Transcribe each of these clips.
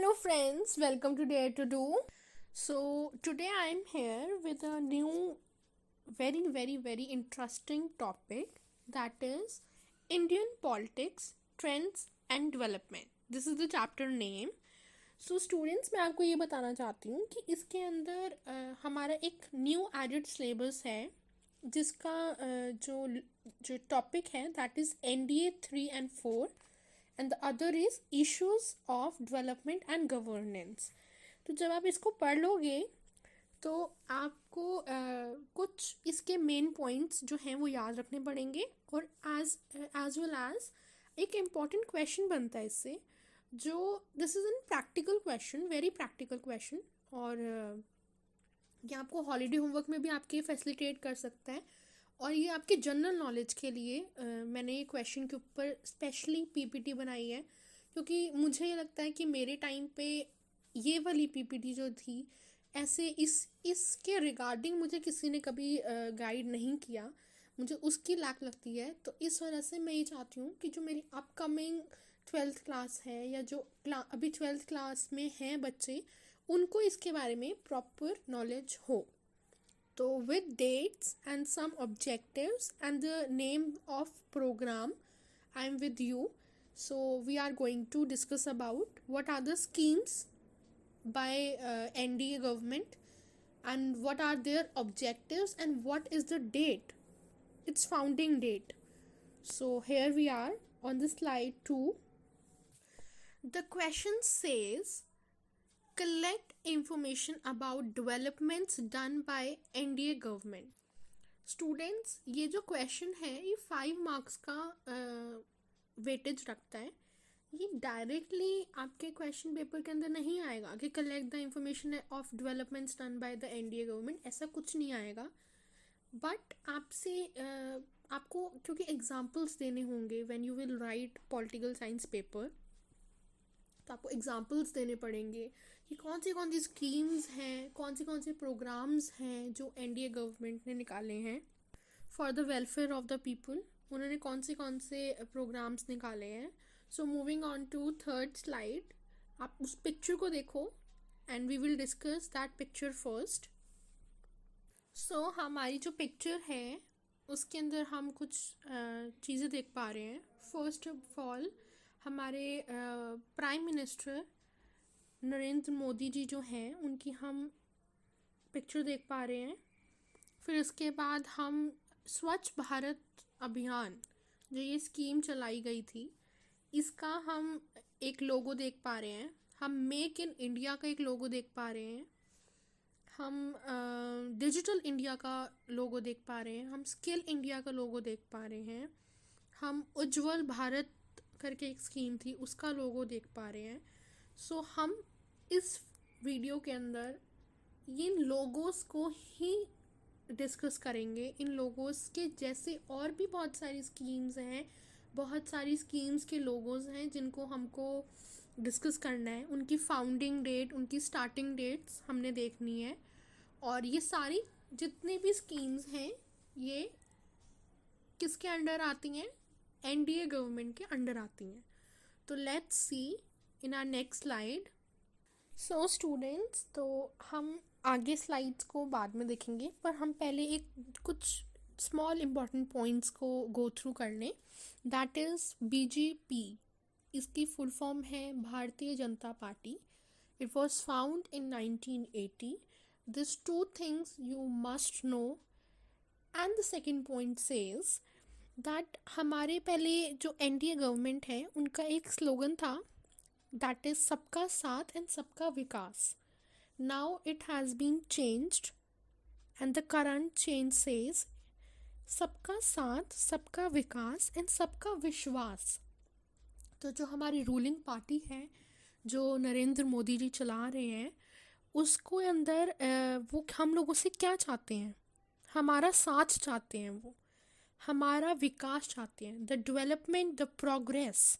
Hello friends, welcome to Dare to Do. So today I am here with a new very interesting topic, that is Indian politics, trends and development. This is the chapter name. So students, मैं आपको ये बताना चाहती हूँ कि इसके अंदर हमारा एक न्यू एडेड सिलेबस है जिसका जो जो टॉपिक है that is NDA 3 and 4 and the other is issues of development and governance. तो जब आप इसको पढ़ लोगे तो आपको कुछ इसके मेन पॉइंट्स जो हैं वो याद रखने पड़ेंगे और एज वेल एज एक इम्पॉर्टेंट क्वेश्चन बनता है इससे, जो this is an practical question, very practical question, और ये आपको हॉलीडे होमवर्क में भी आपके फैसिलिटेट कर सकता है. और ये आपके जनरल नॉलेज के लिए मैंने ये क्वेश्चन के ऊपर स्पेशली पीपीटी बनाई है, क्योंकि मुझे ये लगता है कि मेरे टाइम पे ये वाली पीपीटी जो थी ऐसे इसके रिगार्डिंग मुझे किसी ने कभी गाइड नहीं किया, मुझे उसकी लैक लगती है. तो इस वजह से मैं ये चाहती हूँ कि जो मेरी अपकमिंग 12th क्लास है या जो अभी 12th क्लास में हैं बच्चे, उनको इसके बारे में प्रॉपर नॉलेज हो. So with dates and some objectives and the name of program, I am with you. So we are going to discuss about what are the schemes by NDA government and what are their objectives and what is the date, its founding date. So here we are on the slide 2. The question says, collect information about developments done by NDA government. Students, ये जो question है ये 5 marks का weightage रखता है. ये directly आपके question paper के अंदर नहीं आएगा कि collect the information of developments done by the NDA government, ऐसा कुछ नहीं आएगा. बट आपसे आपको क्योंकि एग्जाम्पल्स देने होंगे when you will write political science paper, तो आपको एग्जाम्पल्स देने पड़ेंगे कि कौन सी स्कीम्स हैं, कौन से प्रोग्राम्स हैं जो NDA गवर्नमेंट ने निकाले हैं for the welfare of the people. उन्होंने कौन से प्रोग्राम्स निकाले हैं. So moving on to third slide, आप उस पिक्चर को देखो and we will discuss that picture first. So हमारी जो पिक्चर है उसके अंदर हम कुछ चीज़ें देख पा रहे हैं. फर्स्ट ऑफ ऑल हमारे प्राइम मिनिस्टर नरेंद्र मोदी जी जो हैं उनकी हम पिक्चर देख पा रहे हैं. फिर इसके बाद हम स्वच्छ भारत अभियान जो ये स्कीम चलाई गई थी इसका हम एक लोगो देख पा रहे हैं. हम मेक इन इंडिया का एक लोगो देख पा रहे हैं. हम डिजिटल इंडिया का लोगो देख पा रहे हैं. हम स्किल इंडिया का लोगो देख पा रहे हैं. हम उज्ज्वल भारत करके एक स्कीम थी उसका लोगो देख पा रहे हैं. सो हम इस वीडियो के अंदर इन लोगोस को ही डिस्कस करेंगे. इन लोगोस के जैसे और भी बहुत सारी स्कीम्स हैं, बहुत सारी स्कीम्स के लोगोस हैं जिनको हमको डिस्कस करना है. उनकी फाउंडिंग डेट, उनकी स्टार्टिंग डेट्स हमने देखनी है. और ये सारी जितनी भी स्कीम्स हैं ये किसके अंडर आती हैं? NDA गवर्नमेंट के अंडर आती हैं. तो let's see in our next slide. So students, तो हम आगे स्लाइड्स को बाद में देखेंगे, पर हम पहले एक कुछ स्मॉल इम्पॉर्टेंट पॉइंट्स को गो थ्रू कर लें. That is BJP. इसकी फुल फॉर्म है Bharatiya Janata party. It was found in 1980. This 2 things you must know. And the second point says that हमारे पहले जो NDA गवर्नमेंट है उनका एक स्लोगन था, दैट इज़ सबका साथ एंड सबका विकास. Now it has been changed and the current change says सबका साथ, सबका विकास एंड सबका विश्वास. तो जो हमारी रूलिंग पार्टी है जो नरेंद्र मोदी जी चला रहे हैं उसको अंदर वो हम लोगों से क्या चाहते हैं? हमारा साथ चाहते हैं, वो हमारा विकास चाहते हैं. The development, the progress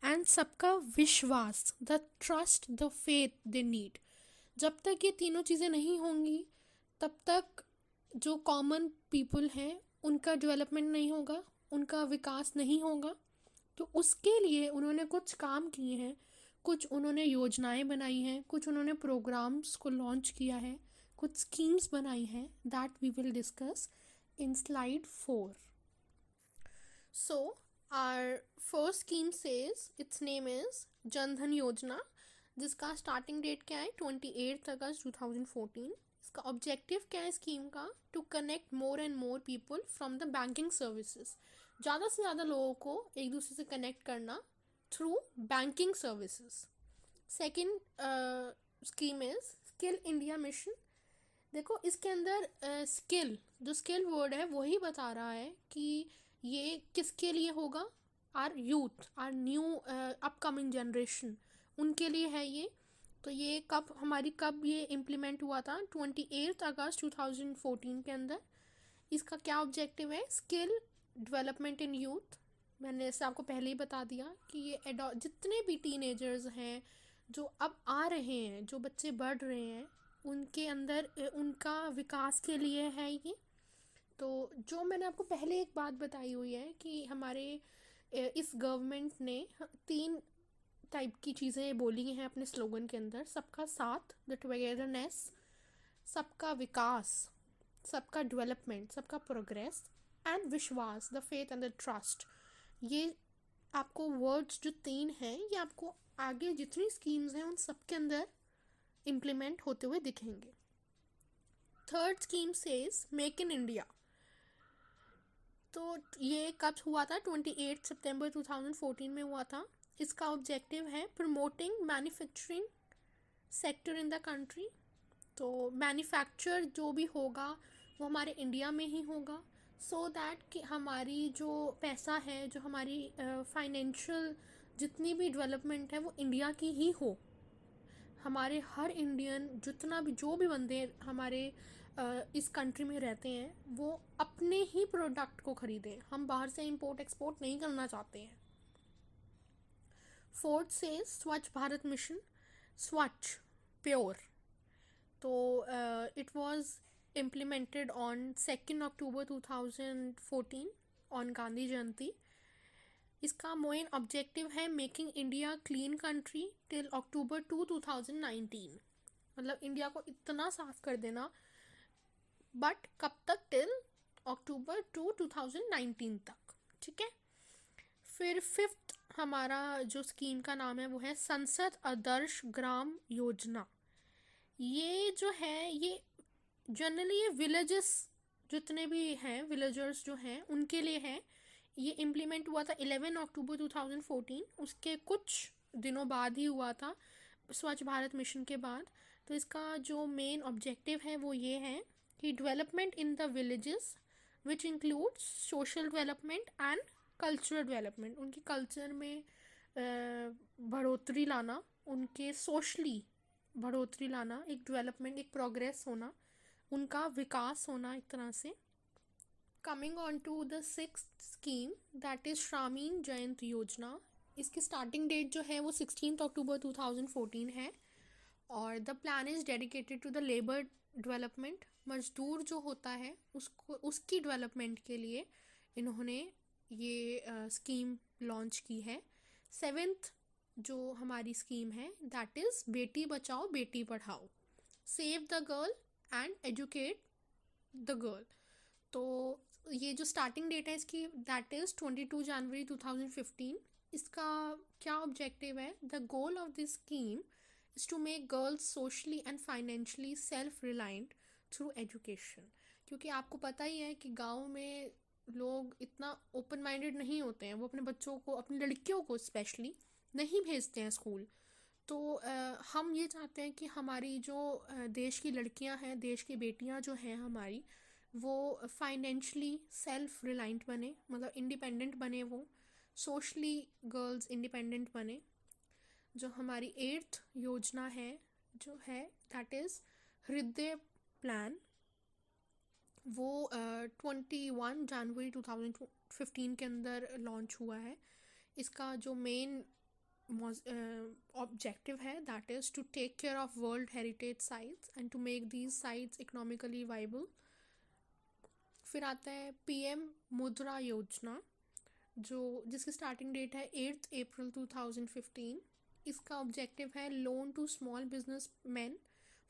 and सबका विश्वास, the trust, the faith they need. जब तक ये तीनों चीज़ें नहीं होंगी तब तक जो कॉमन पीपल हैं उनका डेवलपमेंट नहीं होगा, उनका विकास नहीं होगा. तो उसके लिए उन्होंने कुछ काम किए हैं, कुछ उन्होंने योजनाएं बनाई हैं, कुछ उन्होंने प्रोग्राम्स को लॉन्च किया है, कुछ स्कीम्स बनाई हैं, that we will discuss in slide 4. So our first scheme says, its name is Jan Dhan योजना, जिसका स्टार्टिंग डेट क्या है 28 अगस्त 2014. इसका ऑब्जेक्टिव क्या है स्कीम का? To connect more and more people from the banking services. ज़्यादा से ज़्यादा लोगों को एक दूसरे से कनेक्ट करना through banking services. Second scheme is skill India mission. देखो इसके अंदर स्किल, जो स्किल वर्ड है वही बता रहा है कि ये किसके लिए होगा? Are youth, are new upcoming generation, उनके लिए है ये. तो ये कब ये इम्प्लीमेंट हुआ था? 28 अगस्त 2014 के अंदर. इसका क्या ऑब्जेक्टिव है? Skill development in youth. मैंने इससे आपको पहले ही बता दिया कि ये जितने भी टीनेजर्स हैं जो अब आ रहे हैं, जो बच्चे बढ़ रहे हैं, उनके अंदर उनका विकास के लिए है ये. तो जो मैंने आपको पहले एक बात बताई हुई है कि हमारे इस गवर्नमेंट ने 3 टाइप की चीज़ें बोली हैं अपने स्लोगन के अंदर. सबका साथ, द टुगेदरनेस, सबका विकास, सबका डेवलपमेंट, सबका प्रोग्रेस, एंड विश्वास, the faith and the trust. ये आपको वर्ड्स जो 3 हैं ये आपको आगे जितनी स्कीम्स हैं उन सब के अंदर इम्प्लीमेंट होते हुए दिखेंगे. Third scheme says make in India. तो ये कब हुआ था? 28 सितंबर 2014 में हुआ था. इसका ऑब्जेक्टिव है promoting manufacturing sector in the country. तो मैन्युफैक्चर जो भी होगा वो हमारे इंडिया में ही होगा, सो दैट कि हमारी जो पैसा है, जो हमारी फाइनेंशियल जितनी भी डेवलपमेंट है वो इंडिया की ही हो. हमारे हर इंडियन जितना भी जो भी बंदे हमारे इस कंट्री में रहते हैं वो अपने ही प्रोडक्ट को खरीदें. हम बाहर से इंपोर्ट एक्सपोर्ट नहीं करना चाहते हैं. फोर्थ से स्वच्छ भारत मिशन, स्वच्छ, प्योर. तो it was implemented on 2nd October 2014 on Gandhi Jayanti. इसका मेन ऑब्जेक्टिव है making India clean country till October 2019. मतलब इंडिया को इतना साफ कर देना, बट कब तक? टिल अक्टूबर 2019 तक. ठीक है. फिर फिफ्थ हमारा जो स्कीम का नाम है वो है संसद आदर्श ग्राम योजना. ये जो है ये जनरली ये विलेजेस जितने भी हैं, विलेजर्स जो हैं उनके लिए है. ये इम्प्लीमेंट हुआ था 11 अक्टूबर 2014. उसके कुछ दिनों बाद ही हुआ था, स्वच्छ भारत मिशन के बाद. तो इसका जो मेन ऑब्जेक्टिव है वो ये है कि development in the villages which includes social development and cultural development. उनके कल्चर में बढ़ोतरी लाना, उनके सोशली बढ़ोतरी लाना, एक डेवलपमेंट, एक प्रोग्रेस होना, उनका विकास होना एक तरह से. Coming on to the sixth scheme, that is श्रामीण जयंती योजना. इसकी स्टार्टिंग डेट जो है वो 16 अक्टूबर 2014 है और the plan is dedicated to the labour development. मजदूर जो होता है उसको, उसकी डेवलपमेंट के लिए इन्होंने ये स्कीम लॉन्च की है. सेवेंथ जो हमारी स्कीम है that is Beti Bachao Beti Padhao, save the girl and educate the girl. तो ये जो स्टार्टिंग डेट है इसकी दैट इज़ 22 जनवरी 2015. इसका क्या ऑब्जेक्टिव है? The goal of this scheme is to make girls socially and financially self reliant through education. क्योंकि आपको पता ही है कि गाँव में लोग इतना ओपन माइंडेड नहीं होते हैं, वो अपने बच्चों को, अपनी लड़कियों को स्पेशली नहीं भेजते हैं स्कूल. तो हम ये चाहते हैं कि हमारी जो देश की लड़कियां हैं, देश की बेटियां जो हैं हमारी, वो फाइनेंशली सेल्फ रिलायंट बने, मतलब इंडिपेंडेंट बने, वो सोशली गर्ल्स इंडिपेंडेंट बने. जो हमारी 8th योजना है जो है दैट इज़ हृदय प्लान, वो 21 जनवरी 2015 के अंदर लॉन्च हुआ है. इसका जो मेन objective है that is to take care of world heritage sites and to make these sites economically viable. फिर आता है PM मुद्रा योजना, जो जिसकी स्टार्टिंग डेट है 8 अप्रैल 2015. इसका ऑब्जेक्टिव है loan to small business man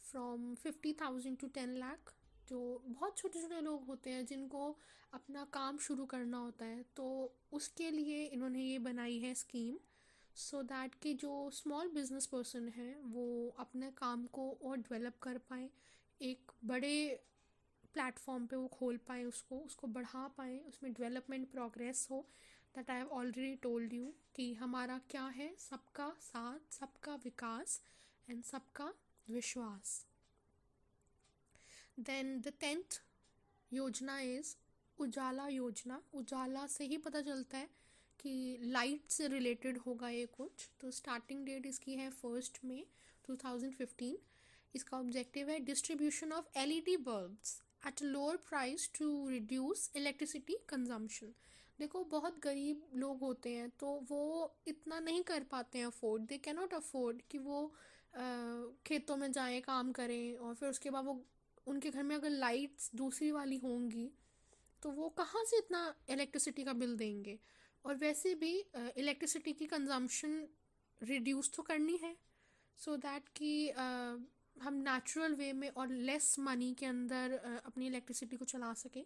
from 50,000 to 10 lakh. जो बहुत छोटे छोटे लोग होते हैं जिनको अपना काम शुरू करना होता है, तो उसके लिए इन्होंने ये बनाई है स्कीम, सो दैट कि जो स्मॉल बिजनेस पर्सन है वो अपने काम को और डेवलप कर पाए, एक बड़े प्लेटफॉर्म पे वो खोल पाए, उसको उसको बढ़ा पाए, उसमें डेवलपमेंट प्रोग्रेस हो। That I have already told you कि हमारा क्या है, सबका साथ, सबका विकास एंड सबका विश्वास। देन द 10th योजना इज़ उजाला योजना। उजाला से ही पता चलता है कि लाइट से रिलेटेड होगा ये कुछ। तो स्टार्टिंग डेट इसकी है 1 मई 2015। इसका ऑब्जेक्टिव है distribution of LED bulbs at lower price to reduce electricity consumption. देखो, बहुत गरीब लोग होते हैं तो वो इतना नहीं कर पाते हैं afford, they can not afford कि वो खेतों में जाएं, काम करें, और फिर उसके बाद वो उनके घर में अगर लाइट्स दूसरी वाली होंगी तो वो कहाँ से इतना इलेक्ट्रिसिटी का बिल देंगे। और वैसे भी इलेक्ट्रिसिटी की कंजम्पशन रिड्यूस तो करनी है, सो दैट कि हम नेचुरल वे में और लेस मनी के अंदर अपनी इलेक्ट्रिसिटी को चला सकें।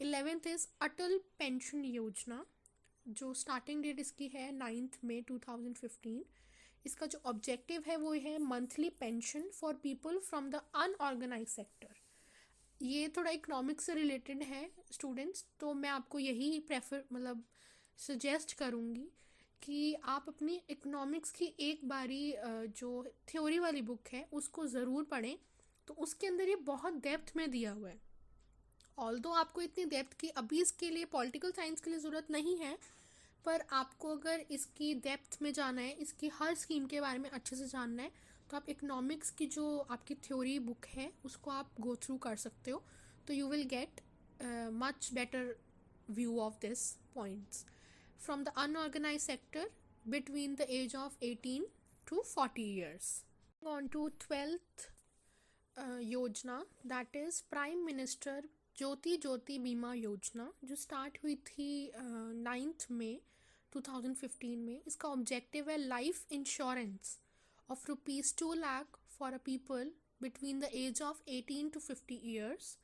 11th इज़ अटल पेंशन योजना, जो स्टार्टिंग डेट इसकी है 9 मई 2015। इसका जो ऑब्जेक्टिव है वो है monthly pension for people from the unorganised sector. ये थोड़ा इकोनॉमिक्स से रिलेटेड है स्टूडेंट्स, तो मैं आपको यही सजेस्ट करूँगी कि आप अपनी इकोनॉमिक्स की एक बारी जो थ्योरी वाली बुक है उसको ज़रूर पढ़ें। तो उसके अंदर ये बहुत डेप्थ में दिया हुआ है। ऑल्दो आपको इतनी डेप्थ की अभी इसके लिए पॉलिटिकल साइंस के लिए ज़रूरत नहीं है, पर आपको अगर इसकी डेप्थ में जाना है, इसकी हर स्कीम के बारे में अच्छे से जानना है, तो आप इकोनॉमिक्स की जो आपकी थ्योरी बुक है उसको आप गो थ्रू कर सकते हो। तो you will get much better view of this points from the unorganized sector between the age of 18 to 40 years. On to 12th योजना, that is प्राइम मिनिस्टर ज्योति ज्योति बीमा योजना, जो स्टार्ट हुई थी 9 मई 2015 में। इसका ऑब्जेक्टिव है life insurance of ₹2 lakh for a people between the age of 18 to 50 years।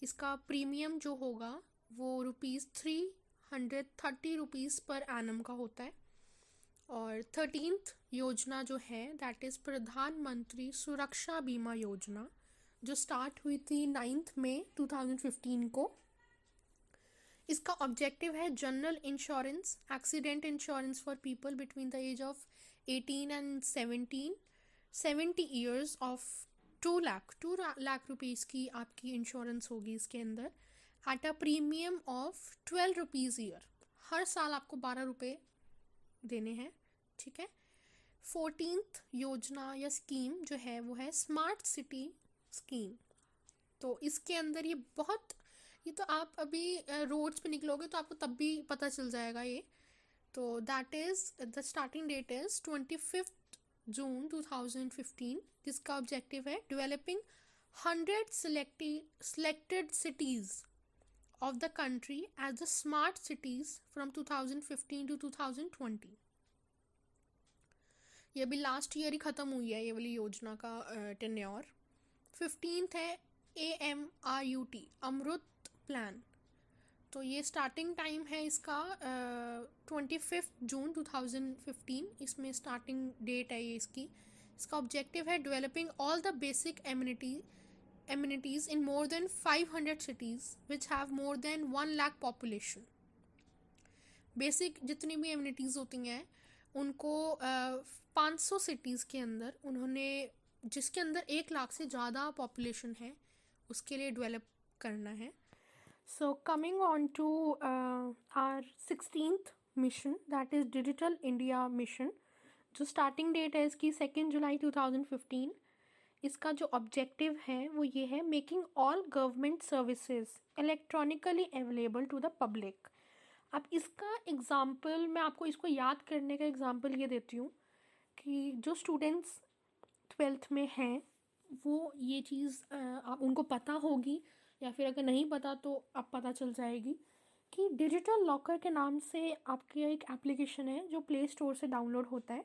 इसका प्रीमियम जो होगा वो ₹330 पर एनम का होता है। और 13th योजना जो है दैट इज़ प्रधानमंत्री सुरक्षा बीमा योजना, जो स्टार्ट हुई थी 9 मई 2015 को। इसका ऑब्जेक्टिव है general insurance, accident insurance for people between the age of 18 and 70 years of 2 lakh rupees की आपकी इंश्योरेंस होगी इसके अंदर, at a premium of ₹12 year. हर साल आपको ₹12 देने हैं, ठीक है। 14th योजना या स्कीम जो है वो है स्मार्ट सिटी स्कीम। तो इसके अंदर ये तो आप अभी रोड्स पे निकलोगे तो आपको तब भी पता चल जाएगा ये। तो that is the starting that is 25 जून 2015, जिसका ऑब्जेक्टिव है developing 100 selected cities of the country as the smart cities from 2015 to 2020। ये भी लास्ट ईयर ही ख़त्म हुई है ये वाली योजना का टेन्योर। 15th है AMRUT, अमृत प्लान। तो ये स्टार्टिंग टाइम है इसका 25 जून 2015, इसमें स्टार्टिंग डेट है ये इसकी। इसका ऑब्जेक्टिव है developing all the basic amenities in more than 500 cities which have more than 1 lakh population। Basic जितनी भी एमिनिटीज़ होती हैं उनको 500 सिटीज़ के अंदर उन्होंने, जिसके अंदर 1 लाख से ज़्यादा पॉपुलेशन है, उसके लिए डेवलप करना है। So coming on to our 16th mission, that is digital India mission, जो स्टार्टिंग डेट है इसकी 2 जुलाई 2015। इसका जो ऑब्जेक्टिव है वो ये है making all government services electronically available to the public. अब इसका एग्ज़ाम्पल मैं आपको इसको याद करने का एग्ज़ाम्पल ये देती हूँ कि जो स्टूडेंट्स 12th में हैं वो ये चीज़ आप उनको पता होगी, या फिर अगर नहीं पता तो अब पता चल जाएगी कि डिजिटल लॉकर के नाम से आपकी एक एप्लीकेशन है जो प्ले स्टोर से डाउनलोड होता है।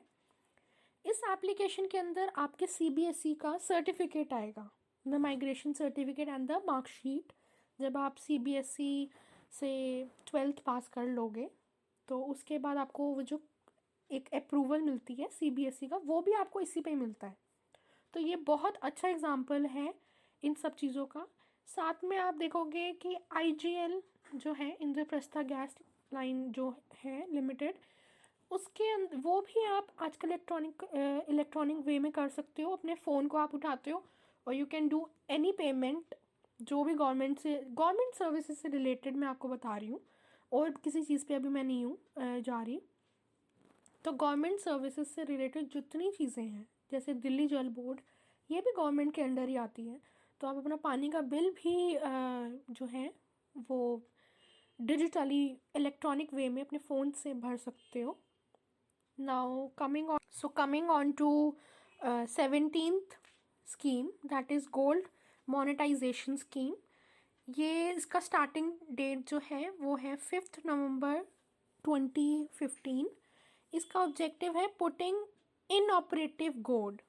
इस एप्लीकेशन के अंदर आपके CBSE का सर्टिफिकेट आएगा, the migration certificate and the marksheet. जब आप CBSE से 12th पास कर लोगे तो उसके बाद आपको वो जो एक अप्रूवल मिलती है CBSE का, वो भी आपको इसी पे मिलता है। तो ये बहुत अच्छा एग्जाम्पल है इन सब चीज़ों का। साथ में आप देखोगे कि IGL जो है, इंद्रप्रस्था गैस लाइन जो है लिमिटेड, उसके वो भी आप आजकल इलेक्ट्रॉनिक वे में कर सकते हो। अपने फ़ोन को आप उठाते हो और you can do any payment, जो भी गवर्नमेंट सर्विसेज से रिलेटेड मैं आपको बता रही हूँ, और किसी चीज़ पे अभी मैं नहीं हूँ जा रही। तो गवर्नमेंट सर्विसेज से रिलेटेड जितनी चीज़ें हैं, जैसे दिल्ली जल बोर्ड, ये भी गवर्नमेंट के अंडर ही आती है। तो आप अपना पानी का बिल भी जो है वो डिजिटली इलेक्ट्रॉनिक वे में अपने फ़ोन से भर सकते हो। Now coming on to 17th scheme, that is gold monetisation scheme. ये इसका स्टार्टिंग डेट जो है वो है 5 नवंबर 2015। इसका ऑब्जेक्टिव है putting inoperative gold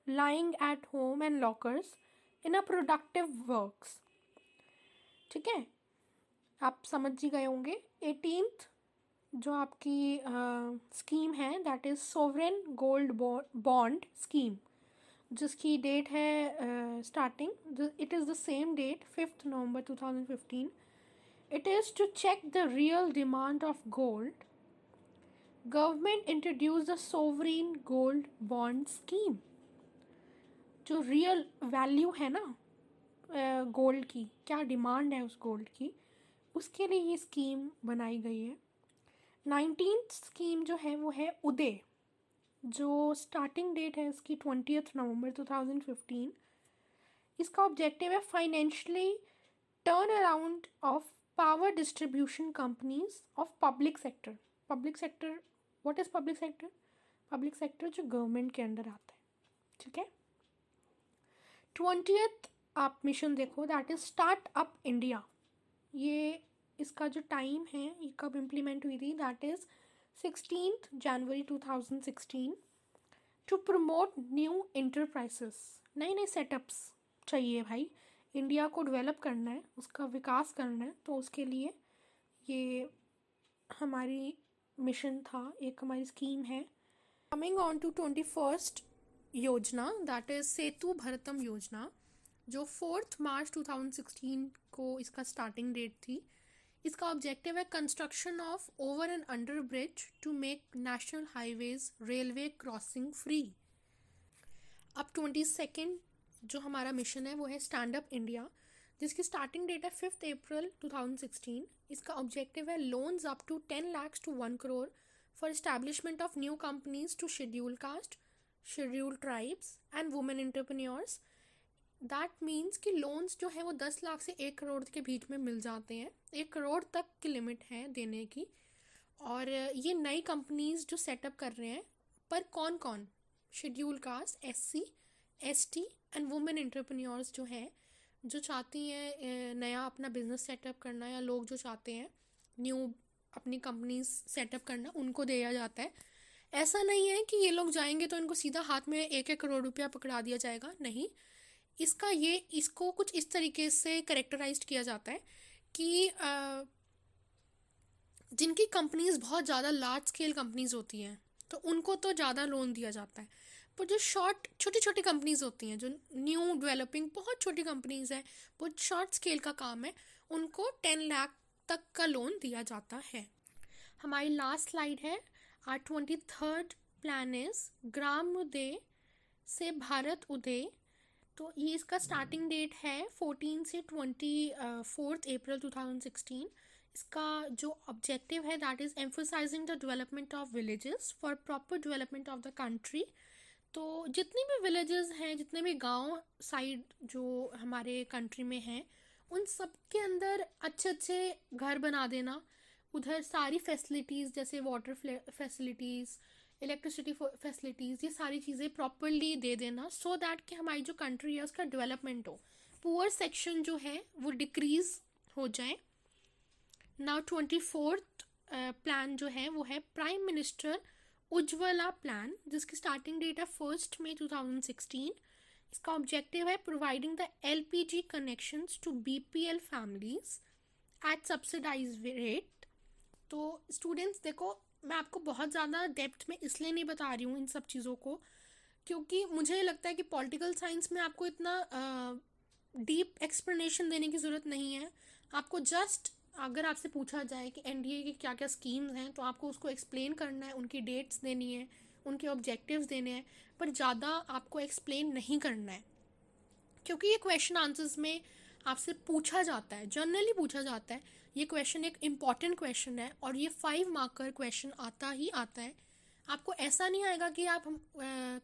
lying at home and lockers in a productive works. ठीक है, आप समझ ही गए होंगे। 18th जो आपकी स्कीम है that is sovereign gold bond scheme, जिसकी डेट है starting, it is the same date 5 November 2015। It is to check the real demand of gold. Government introduce the sovereign gold bond scheme. जो real value है ना gold की, क्या demand है उस gold की, उसके लिए ये स्कीम बनाई गई है। 19th स्कीम जो है वो है उदय, जो स्टार्टिंग डेट है इसकी 20th नवंबर 2015। इसका ऑब्जेक्टिव है financially turn around of power distribution companies of public sector. Public sector, what is public sector? Public sector जो गवर्नमेंट के अंडर आता है। ठीक है। 20th आप मिशन देखो, that is start up India. ये इसका जो टाइम है, ये कब इम्प्लीमेंट हुई थी, that is 16th January 2016। To promote new enterprises, नए नए सेटअप्स चाहिए भाई, इंडिया को डेवलप करना है, उसका विकास करना है, तो उसके लिए ये हमारी मिशन था, एक हमारी स्कीम है। कमिंग ऑन टू 21st योजना, दैट इज़ सेतु भारतम योजना, जो 4 मार्च 2016 को इसका स्टार्टिंग डेट थी। इसका ऑब्जेक्टिव है construction of over and under bridge to make national highways railway crossing free. अब 22nd जो हमारा मिशन है वो है स्टैंड अप इंडिया, जिसकी स्टार्टिंग डेट है 5 अप्रैल 2016। इसका ऑब्जेक्टिव है loans up to 10 lakhs to 1 crore for establishment of new companies to schedule caste, schedule tribes and women entrepreneurs. That means कि लोन्स जो है वो 10 लाख से 1 करोड़ के बीच में मिल जाते हैं, 1 करोड़ तक की लिमिट है देने की। और ये नई कंपनीज जो सेटअप कर रहे हैं, पर कौन कौन? Schedule caste, SC, ST and women entrepreneurs जो हैं, जो चाहती हैं नया अपना बिजनेस सेटअप करना, या लोग जो चाहते हैं न्यू अपनी कंपनीज सेटअप करना, उनको दिया जाता है। ऐसा नहीं है कि ये लोग जाएंगे तो इनको सीधा हाथ में 1-1 करोड़ रुपया पकड़ा दिया जाएगा, नहीं। इसको कुछ इस तरीके से कैरेक्टराइज्ड किया जाता है कि जिनकी कंपनीज बहुत ज़्यादा लार्ज स्केल कंपनीज होती हैं तो उनको तो ज़्यादा लोन दिया जाता है, पर जो छोटी छोटी कंपनीज होती हैं, जो न्यू डेवलपिंग बहुत छोटी कंपनीज हैं, बहुत शॉर्ट स्केल का काम है, उनको 10 लाख तक का लोन दिया जाता है। हमारी लास्ट स्लाइड है। Are 23rd plan is gram उदय से भारत उदय। तो ये इसका स्टार्टिंग डेट है 14 से 24 अप्रैल 2016। इसका जो ऑब्जेक्टिव है that is emphasising the development of villages for proper development of the country. तो जितनी भी विलेजेस हैं, जितने भी गांव साइड जो हमारे कंट्री में हैं, उन सब के अंदर अच्छे अच्छे घर बना देना, उधर सारी फैसिलिटीज़ जैसे वाटर फैसिलिटीज़, इलेक्ट्रिसिटी फैसिलिटीज़, ये सारी चीज़ें प्रॉपरली दे देना, सो दैट कि हमारी जो कंट्री है उसका डेवलपमेंट हो, पुअर सेक्शन जो है वो डिक्रीज़ हो जाए। नाउ 24th प्लान जो है वो है प्राइम मिनिस्टर उज्ज्वला प्लान, जिसकी स्टार्टिंग डेट है 1 मई 2016। इसका ऑब्जेक्टिव है providing the LPG connections to BPL families at subsidised rate. तो स्टूडेंट्स देखो, मैं आपको बहुत ज़्यादा डेप्थ में इसलिए नहीं बता रही हूँ इन सब चीज़ों को, क्योंकि मुझे लगता है कि पॉलिटिकल साइंस में आपको इतना डीप एक्सप्लेनेशन देने की ज़रूरत नहीं है। आपको जस्ट, अगर आपसे पूछा जाए कि NDA की क्या क्या स्कीम्स हैं, तो आपको उसको एक्सप्लेन करना है, उनकी डेट्स देनी है, उनके ऑब्जेक्टिव्स देने हैं, पर ज़्यादा आपको एक्सप्लेन नहीं करना है, क्योंकि ये क्वेश्चन आंसर्स में आपसे पूछा जाता है, जनरली पूछा जाता है। ये क्वेश्चन एक इम्पॉर्टेंट क्वेश्चन है और ये 5 मार्कर क्वेश्चन आता ही आता है। आपको ऐसा नहीं आएगा कि आप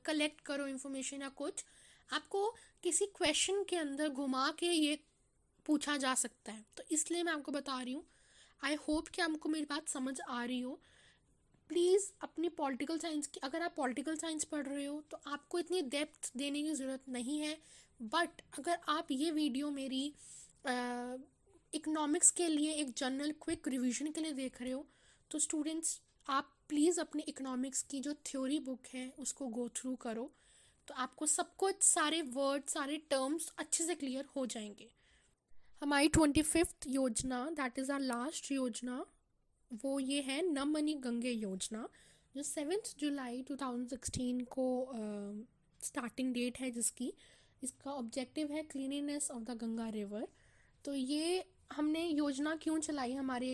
कलेक्ट करो इन्फॉर्मेशन या कुछ, आपको किसी क्वेश्चन के अंदर घुमा के ये पूछा जा सकता है। तो इसलिए मैं आपको बता रही हूँ। आई होप कि आपको मेरी बात समझ आ रही हो। प्लीज़ अपनी पॉलिटिकल साइंस की, अगर आप पॉलिटिकल साइंस पढ़ रहे हो तो आपको इतनी डेप्थ देने की ज़रूरत नहीं है। बट अगर आप ये वीडियो मेरी इकोनॉमिक्स के लिए एक जनरल क्विक रिवीजन के लिए देख रहे हो, तो स्टूडेंट्स आप प्लीज़ अपनी इकोनॉमिक्स की जो थ्योरी बुक है उसको गो थ्रू करो, तो आपको सब कुछ, सारे वर्ड, सारे टर्म्स अच्छे से क्लियर हो जाएंगे। हमारी 25th योजना, दैट इज़ आर लास्ट योजना, वो ये है नमामि गंगे योजना, जो 7 जुलाई 2016 को स्टार्टिंग डेट है जिसकी। इसका ऑब्जेक्टिव है cleanliness of the Ganga river. तो ये हमने योजना क्यों चलाई हमारे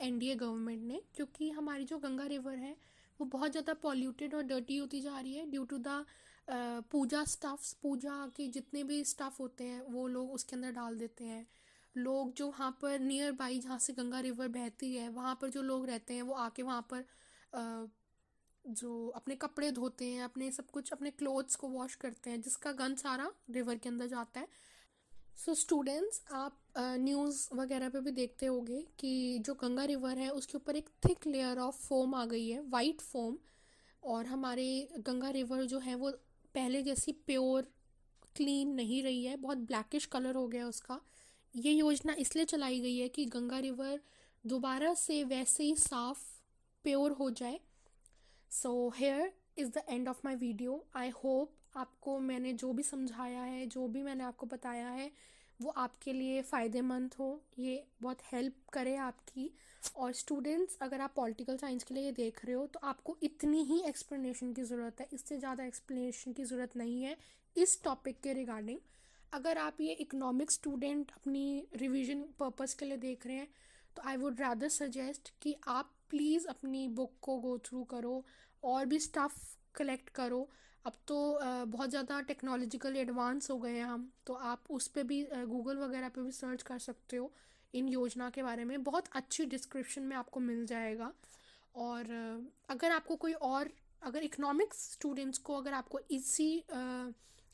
NDA गवर्नमेंट ने, क्योंकि हमारी जो गंगा रिवर है वो बहुत ज़्यादा पॉल्यूटेड और डर्टी होती जा रही है due to the puja stuffs. पूजा के जितने भी स्टफ़ होते हैं वो लोग उसके अंदर डाल देते हैं। लोग जो वहाँ पर नियर बाई, जहाँ से गंगा रिवर बहती है, वहाँ पर जो लोग रहते हैं वो आके वहाँ पर जो अपने कपड़े धोते हैं, अपने सब कुछ, अपने क्लोथ्स को वॉश करते हैं, जिसका गंद सारा रिवर के अंदर जाता है। सो स्टूडेंट्स, आप न्यूज़ वगैरह पे भी देखते होंगे कि जो गंगा रिवर है उसके ऊपर एक थिक लेयर ऑफ फोम आ गई है, वाइट फोम। और हमारे गंगा रिवर जो है वो पहले जैसी प्योर क्लीन नहीं रही है, बहुत ब्लैकिश कलर हो गया उसका। ये योजना इसलिए चलाई गई है कि गंगा रिवर दोबारा से वैसे ही साफ, प्योर हो जाए। So here is the end of my video. I hope आपको मैंने जो भी समझाया है, जो भी मैंने आपको बताया है, वो आपके लिए फ़ायदेमंद हो, ये बहुत हेल्प करे आपकी। और स्टूडेंट्स, अगर आप पॉलिटिकल साइंस के लिए ये देख रहे हो तो आपको इतनी ही एक्सप्लेनेशन की ज़रूरत है, इससे ज़्यादा एक्सप्लेनेशन की ज़रूरत नहीं है इस टॉपिक के रिगार्डिंग। अगर आप ये इकोनॉमिक्स स्टूडेंट अपनी रिवीजन पर्पस के लिए देख रहे हैं, तो आई वुड रादर सजेस्ट कि आप प्लीज़ अपनी बुक को गो थ्रू करो और भी स्टफ़ कलेक्ट करो। अब तो बहुत ज़्यादा टेक्नोलॉजिकल एडवांस हो गए हैं हम, तो आप उस पर भी गूगल वगैरह पे भी सर्च कर सकते हो इन योजना के बारे में, बहुत अच्छी डिस्क्रिप्शन में आपको मिल जाएगा। और अगर आपको कोई और, अगर इकोनॉमिक्स स्टूडेंट्स को, अगर आपको इसी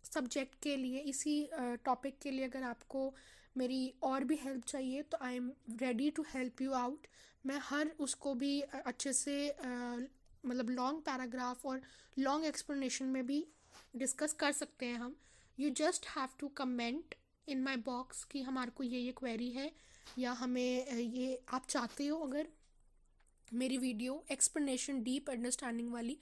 सब्जेक्ट के लिए, इसी टॉपिक के लिए अगर आपको मेरी और भी हेल्प चाहिए, तो I am ready to help you out. मैं हर उसको भी अच्छे से मतलब लॉन्ग पैराग्राफ और लॉन्ग एक्सप्लेनेशन में भी डिस्कस कर सकते हैं हम। You just have to comment in my box कि हमारे को ये क्वेरी है, या हमें ये आप चाहते हो अगर मेरी वीडियो एक्सप्लेनेशन डीप अंडरस्टैंडिंग वाली,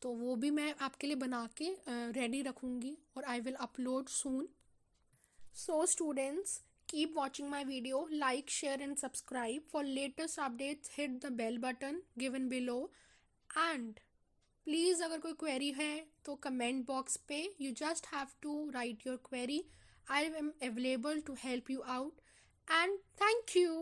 तो वो भी मैं आपके लिए बना के रेडी रखूँगी और I will upload soon. So students, keep watching my video, like, share and subscribe. For latest updates hit the bell button given below, and please अगर कोई query है तो comment box पे you just have to write your query. I am available to help you out, and thank you.